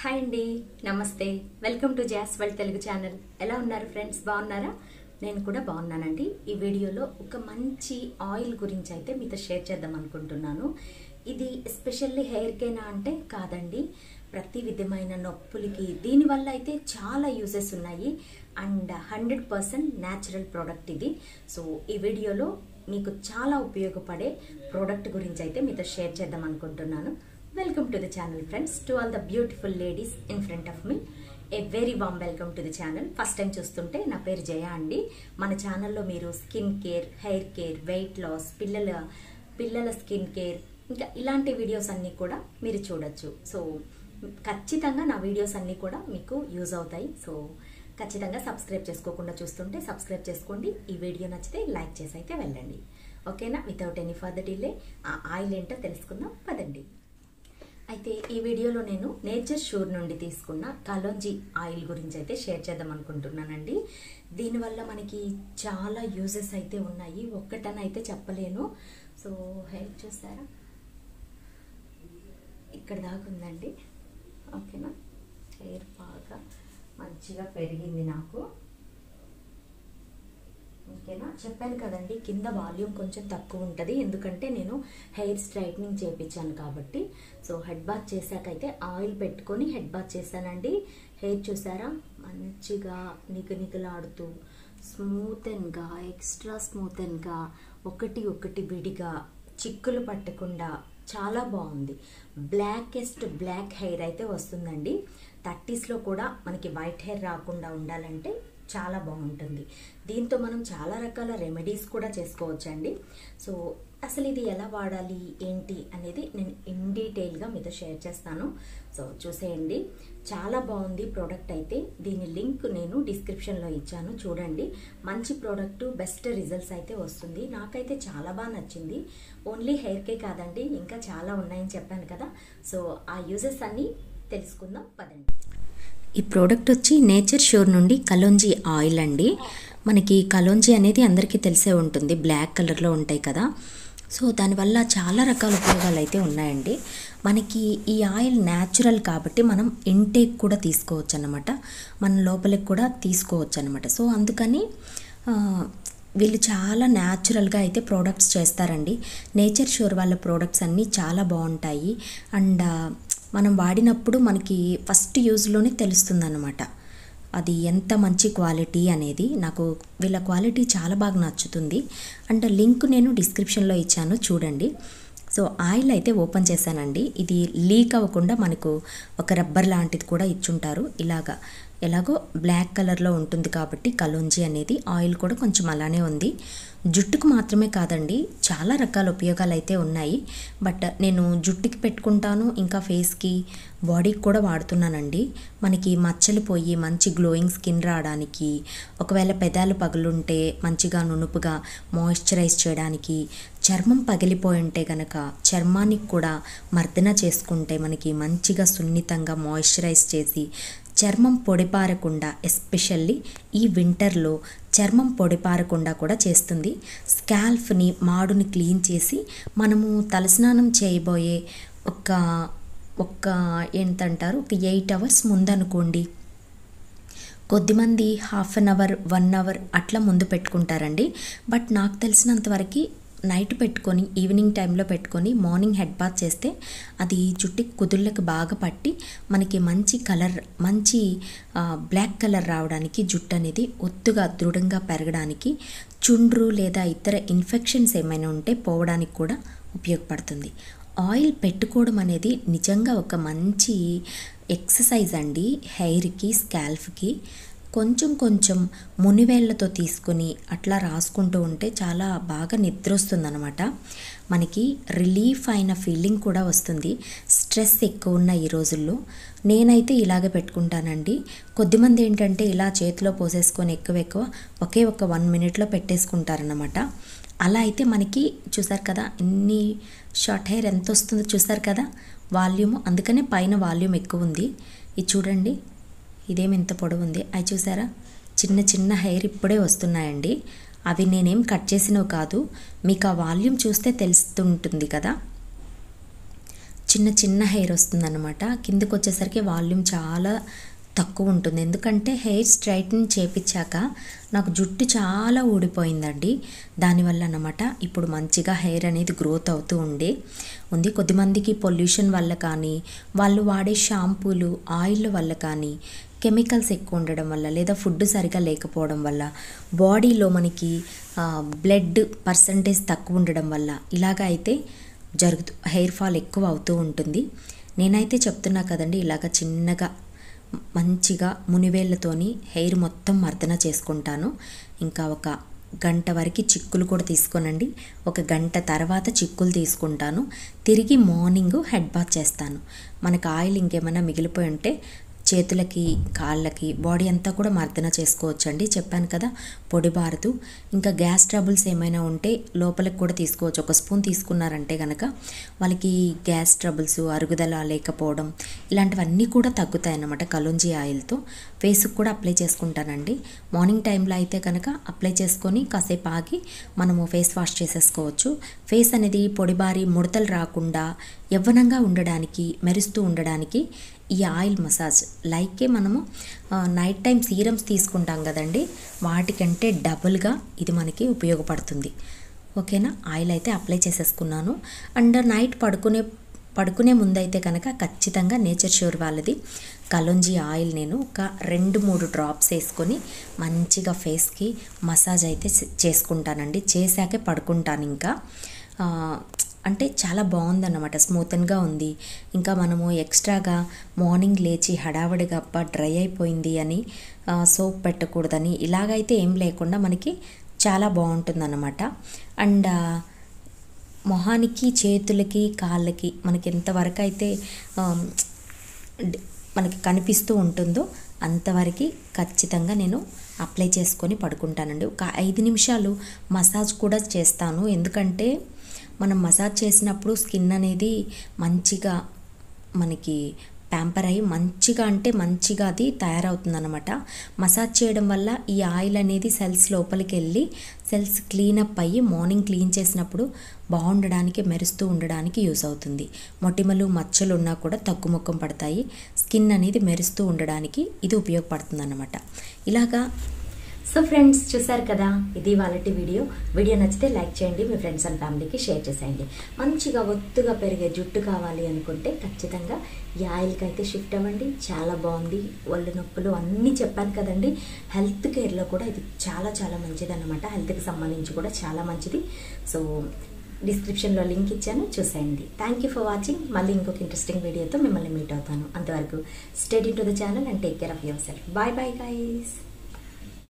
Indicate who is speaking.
Speaker 1: Hi అండి, నమస్తే. Welcome to Jaas world Telugu channel. ఎలా ఉన్నారు ఫ్రెండ్స్? బాగున్నారా? నేను కూడా బాగున్నానండి. ఈ వీడియోలో ఒక మంచి ఆయిల్ గురించి అయితే మీతో షేర్ చేద్దాం అనుకుంటున్నాను. ఇది ఎస్పెషల్లీ హెయిర్కేనా అంటే కాదండి, ప్రతి విధమైన నొప్పులకి దీనివల్ల అయితే చాలా యూజెస్ ఉన్నాయి అండ్ 100% న్యాచురల్ ప్రోడక్ట్ ఇది. సో ఈ వీడియోలో మీకు చాలా ఉపయోగపడే ప్రోడక్ట్ గురించి అయితే మీతో షేర్ చేద్దాం అనుకుంటున్నాను. Welcome to the channel friends. To all the beautiful ladies in front of me, a very warm welcome to the channel. First time చూస్తుంటే నా పేరు జయ అండి. మన ఛానల్లో మీరు skin care, hair care, weight loss, పిల్లల స్కిన్ కేర్, ఇంకా ఇలాంటి వీడియోస్ అన్నీ కూడా మీరు చూడొచ్చు. సో ఖచ్చితంగా నా వీడియోస్ అన్నీ కూడా మీకు యూజ్ అవుతాయి. సో ఖచ్చితంగా సబ్స్క్రైబ్ చేసుకోకుండా చూస్తుంటే సబ్స్క్రైబ్ చేసుకోండి. ఈ వీడియో నచ్చితే లైక్ చేసి అయితే వెళ్ళండి. ఓకేనా? వితౌట్ ఎనీ ఫర్దర్ డిలే ఆ ఆయిల్ ఏంటో తెలుసుకుందాం పదండి. అయితే ఈ వీడియోలో నేను నేచర్ షూర్ నుండి తీసుకున్న కలోంజీ ఆయిల్ గురించి అయితే షేర్ చేద్దాం అనుకుంటున్నానండి. దీనివల్ల మనకి చాలా యూజెస్ అయితే ఉన్నాయి, ఒక్కటని అయితే చెప్పలేను. సో హెయిర్ చూస్తారా, ఇక్కడ దాకా ఉందండి. ఓకేనా? హెయిర్ బాగా మంచిగా పెరిగింది నాకు. ఓకేనా? చెప్పాను కదండి, కింద వాల్యూమ్ కొంచెం తక్కువ ఉంటుంది, ఎందుకంటే నేను హెయిర్ స్ట్రైట్నింగ్ చేయించాను కాబట్టి. సో హెడ్ బాత్ చేశాకైతే ఆయిల్ పెట్టుకొని హెడ్ బాత్ చేశానండి. హెయిర్ చూసారా, మంచిగా నిగనిగలాడుతూ స్మూత్ అండ్గా, ఎక్స్ట్రా స్మూత్ అండ్గా, ఒకటి విడిగా, చిక్కులు పట్టకుండా చాలా బాగుంది. బ్లాకెస్ట్ బ్లాక్ హెయిర్ అయితే వస్తుందండి. 30sలో కూడా మనకి వైట్ హెయిర్ రాకుండా ఉండాలంటే చాలా బాగుంటుంది. దీంతో మనం చాలా రకాల రెమెడీస్ కూడా చేసుకోవచ్చండి. సో అసలు ఇది ఎలా వాడాలి ఏంటి అనేది నేను ఇన్ డీటెయిల్గా మీతో షేర్ చేస్తాను. సో చూసేయండి, చాలా బాగుంది ప్రోడక్ట్ అయితే. దీని లింక్ నేను డిస్క్రిప్షన్లో ఇచ్చాను, చూడండి. మంచి ప్రోడక్ట్, బెస్ట్ రిజల్ట్స్ అయితే వస్తుంది. నాకైతే చాలా బాగా నచ్చింది. ఓన్లీ హెయిర్కే కాదండి, ఇంకా చాలా ఉన్నాయని చెప్పాను కదా. సో ఆ యూజెస్ అన్నీ తెలుసుకుందాం పదండి. ఈ ప్రోడక్ట్ వచ్చి నేచర్ షూర్ నుండి కలోంజీ ఆయిల్ అండి. మనకి కలోంజీ అనేది అందరికీ తెలిసే ఉంటుంది, బ్లాక్ కలర్లో ఉంటాయి కదా. సో దానివల్ల చాలా రకాల ఉపయోగాలు అయితే ఉన్నాయండి. మనకి ఈ ఆయిల్ న్యాచురల్ కాబట్టి మనం ఇంటేక్ కూడా తీసుకోవచ్చు అన్నమాట, మన లోపలికి కూడా తీసుకోవచ్చు అన్నమాట. సో అందుకని వీళ్ళు చాలా న్యాచురల్గా అయితే ప్రోడక్ట్స్ చేస్తారండి. నేచర్ షూర్ వాళ్ళ ప్రోడక్ట్స్ అన్నీ చాలా బాగుంటాయి అండ్ మనం వాడినప్పుడు మనకి ఫస్ట్ యూజ్లోనే తెలుస్తుందన్నమాట అది ఎంత మంచి క్వాలిటీ అనేది. నాకు వీళ్ళ క్వాలిటీ చాలా బాగా నచ్చుతుంది అండ్ లింక్ నేను డిస్క్రిప్షన్లో ఇచ్చాను, చూడండి. సో ఆయిల్ అయితే ఓపెన్ చేశానండి. ఇది లీక్ అవ్వకుండా మనకు ఒక రబ్బర్ లాంటిది కూడా ఇచ్చుంటారు. ఎలాగో బ్లాక్ కలర్లో ఉంటుంది కాబట్టి కలోంజీ అనేది. ఆయిల్ కూడా కొంచెం అలానే ఉంది. జుట్టుకు మాత్రమే కాదండి, చాలా రకాల ఉపయోగాలు అయితే ఉన్నాయి. బట్ నేను జుట్టుకి పెట్టుకుంటాను, ఇంకా ఫేస్కి, బాడీకి కూడా వాడుతున్నానండి. మనకి మచ్చలు పోయి మంచి గ్లోయింగ్ స్కిన్ రావడానికి, ఒకవేళ పెదాలు పగులుంటే మంచిగా నునుపుగా మాయిశ్చరైజ్ చేయడానికి, చర్మం పగిలిపోయి ఉంటే కనుక చర్మానికి కూడా మర్దన చేసుకుంటే మనకి మంచిగా సున్నితంగా మాయిశ్చరైజ్ చేసి చర్మం పొడిపారకుండా, ఎస్పెషల్లీ ఈ వింటర్లో చర్మం పొడిపారకుండా కూడా చేస్తుంది. స్కాల్ఫ్ని, మాడుని క్లీన్ చేసి మనము తలస్నానం చేయబోయే ఒక ఏంటంటారు, ఒక 8 hours ముందనుకోండి. కొద్దిమంది హాఫ్ అన్ అవర్, 1 hour అట్లా ముందు పెట్టుకుంటారండి. బట్ నాకు తెలిసినంతవరకు నైట్ పెట్టుకొని, ఈవినింగ్ టైంలో పెట్టుకొని మార్నింగ్ హెడ్ బాత్ చేస్తే అది జుట్టుకి కుదుళ్ళకి బాగా పట్టి మనకి మంచి కలర్, మంచి బ్లాక్ కలర్ రావడానికి, జుట్టు అనేది ఒత్తుగా దృఢంగా పెరగడానికి, చుండ్రు లేదా ఇతర ఇన్ఫెక్షన్స్ ఏమైనా ఉంటే పోవడానికి కూడా ఉపయోగపడుతుంది. ఆయిల్ పెట్టుకోవడం అనేది నిజంగా ఒక మంచి ఎక్సర్సైజ్ అండి. హెయిర్కి, స్కాల్ఫ్కి కొంచెం మునివేళ్లతో తీసుకొని అట్లా రాసుకుంటూ ఉంటే చాలా బాగా నిద్ర వస్తుందన్నమాట. మనకి రిలీఫ్ అయిన ఫీలింగ్ కూడా వస్తుంది. స్ట్రెస్ ఎక్కువ ఉన్న ఈ రోజుల్లో నేనైతే ఇలాగే పెట్టుకుంటానండి. కొద్దిమంది ఏంటంటే ఇలా చేతిలో పోసేసుకొని ఎక్కువ ఒకే 1 minute పెట్టేసుకుంటారన్నమాట. అలా అయితే మనకి చూసారు కదా, ఇన్ని షార్ట్ హెయిర్ ఎంత వస్తుందో చూసారు కదా, వాల్యూమ్. అందుకనే పైన వాల్యూమ్ ఎక్కువ ఉంది. ఇది చూడండి, ఇదేమి ఇంత పొడవు ఉంది. అవి చూసారా, చిన్న హెయిర్ ఇప్పుడే వస్తున్నాయండి. అవి నేనేం కట్ చేసినవి కాదు, మీకు ఆ వాల్యూమ్ చూస్తే తెలుస్తుంటుంది కదా.
Speaker 2: చిన్న చిన్న హెయిర్ వస్తుందన్నమాట. కిందకు వచ్చేసరికి వాల్యూమ్ చాలా తక్కువ ఉంటుంది. ఎందుకంటే హెయిర్ స్ట్రైట్నింగ్ చేపించాక నాకు జుట్టు చాలా ఊడిపోయిందండి. దానివల్ల అన్నమాట ఇప్పుడు మంచిగా హెయిర్ అనేది గ్రోత్ అవుతూ ఉంది. కొద్దిమందికి పొల్యూషన్ వల్ల కానీ, వాళ్ళు వాడే షాంపూలు ఆయిల్ వల్ల కానీ, కెమికల్స్ ఎక్కువ ఉండడం వల్ల, లేదా ఫుడ్ సరిగా లేకపోవడం వల్ల, బాడీలో మనకి బ్లడ్ పర్సంటేజ్ తక్కువ ఉండడం వల్ల ఇలాగ అయితే హెయిర్ ఫాల్ ఎక్కువ అవుతూ ఉంటుంది. నేనైతే చెప్తున్నా కదండి, ఇలాగ చిన్నగా మంచిగా మునివేళ్ళతోని హెయిర్ మొత్తం మర్దన చేసుకుంటాను. ఇంకా ఒక గంట వరకు చిక్కులు కూడా తీసుకోనండి. ఒక గంట తర్వాత చిక్కులు తీసుకుంటాను. తిరిగి మార్నింగ్ హెడ్ బాత్ చేస్తాను. మనకు ఆయిల్ ఇంకేమైనా మిగిలిపోయి ఉంటే చేతులకి, కాళ్ళకి, బాడీ అంతా కూడా మర్దన చేసుకోవచ్చండి. చెప్పాను కదా, పొడి బారదు. ఇంకా గ్యాస్ ట్రబుల్స్ ఏమైనా ఉంటే లోపలికి కూడా తీసుకోవచ్చు. ఒక స్పూన్ తీసుకున్నారంటే కనుక వాళ్ళకి గ్యాస్ ట్రబుల్స్, అరుగుదల లేకపోవడం ఇలాంటివన్నీ కూడా తగ్గుతాయి అన్నమాట కలోంజీ ఆయిల్తో. ఫేస్కి కూడా అప్లై చేసుకుంటానండి. మార్నింగ్ టైంలో అయితే కనుక అప్లై చేసుకొని కాసేపు ఆగి మనము ఫేస్ వాష్ చేసేసుకోవచ్చు. ఫేస్ అనేది పొడిబారి ముడతలు రాకుండా యవ్వనంగా ఉండడానికి, మెరుస్తూ ఉండడానికి ఈ ఆయిల్ మసాజ్ లైకే మనము నైట్ టైం సీరమ్స్ తీసుకుంటాం కదండి, వాటికంటే డబుల్గా ఇది మనకి ఉపయోగపడుతుంది. ఓకేనా, ఆయిల్ అయితే అప్లై చేసేసుకున్నాను. అండ్ నైట్ పడుకునే ముందైతే కనుక ఖచ్చితంగా నేచర్ ష్యూర్ వాళ్ళది కలోంజీ ఆయిల్ నేను ఒక 2-3 డ్రాప్స్ వేసుకొని మంచిగా ఫేస్కి మసాజ్ అయితే చేసుకుంటానండి. చేశాకే పడుకుంటాను. ఇంకా అంటే చాలా బాగుందన్నమాట, స్మూత్గా ఉంది. ఇంకా మనము ఎక్స్ట్రాగా మార్నింగ్ లేచి హడావడిగా డ్రై అయిపోయింది అని సోప్ పెట్టకూడదని ఇలాగైతే ఏం లేకుండా మనకి చాలా బాగుంటుందన్నమాట. అండ్ మొహానికి, చేతులకి, కాళ్ళకి మనకి ఎంతవరకు అయితే మనకి కనిపిస్తూ ఉంటుందో అంతవరకు ఖచ్చితంగా నేను అప్లై చేసుకొని పడుకుంటానండి. ఒక 5 నిమిషాలు మసాజ్ కూడా చేస్తాను. ఎందుకంటే మనం మసాజ్ చేసినప్పుడు స్కిన్ అనేది మంచిగా మనకి ప్యాంపర్ అయ్యి మంచిగా అది తయారవుతుందన్నమాట. మసాజ్ చేయడం వల్ల ఈ ఆయిల్ అనేది సెల్స్ లోపలికి వెళ్ళి సెల్స్ క్లీనప్ అయ్యి మార్నింగ్ క్లీన్ చేసినప్పుడు బాగుండడానికి, మెరుస్తూ ఉండడానికి యూస్ అవుతుంది. మొటిమలు, మచ్చలు ఉన్నా కూడా తగ్గుముఖం పడతాయి. స్కిన్ అనేది మెరుస్తూ ఉండడానికి ఇది ఉపయోగపడుతుంది అన్నమాట. ఇలాగా
Speaker 1: సో ఫ్రెండ్స్, చూసారు కదా, ఇది వాళ్ళటి వీడియో నచ్చితే లైక్ చేయండి, మీ ఫ్రెండ్స్ అండ్ ఫ్యామిలీకి షేర్ చేసేయండి. మంచిగా ఒత్తుగా పెరిగే జుట్టు కావాలి అనుకుంటే ఖచ్చితంగా ఈ ఆయిల్కి అయితే షిఫ్ట్ అవ్వండి. చాలా బాగుంది. ఒళ్ళు నొప్పులు అన్నీ చెప్పాను కదండి. హెల్త్ కేర్లో కూడా ఇది చాలా చాలా మంచిది అన్నమాట. హెల్త్కి సంబంధించి కూడా చాలా మంచిది. సో డిస్క్రిప్షన్లో లింక్ ఇచ్చాను, చూసేయండి. Thank you for watching. మళ్ళీ ఇంకొక ఇంట్రెస్టింగ్ వీడియోతో మిమ్మల్ని మీట్ అవుతాను. అంతవరకు stay tuned to the channel and take care of yourself. Bye bye guys.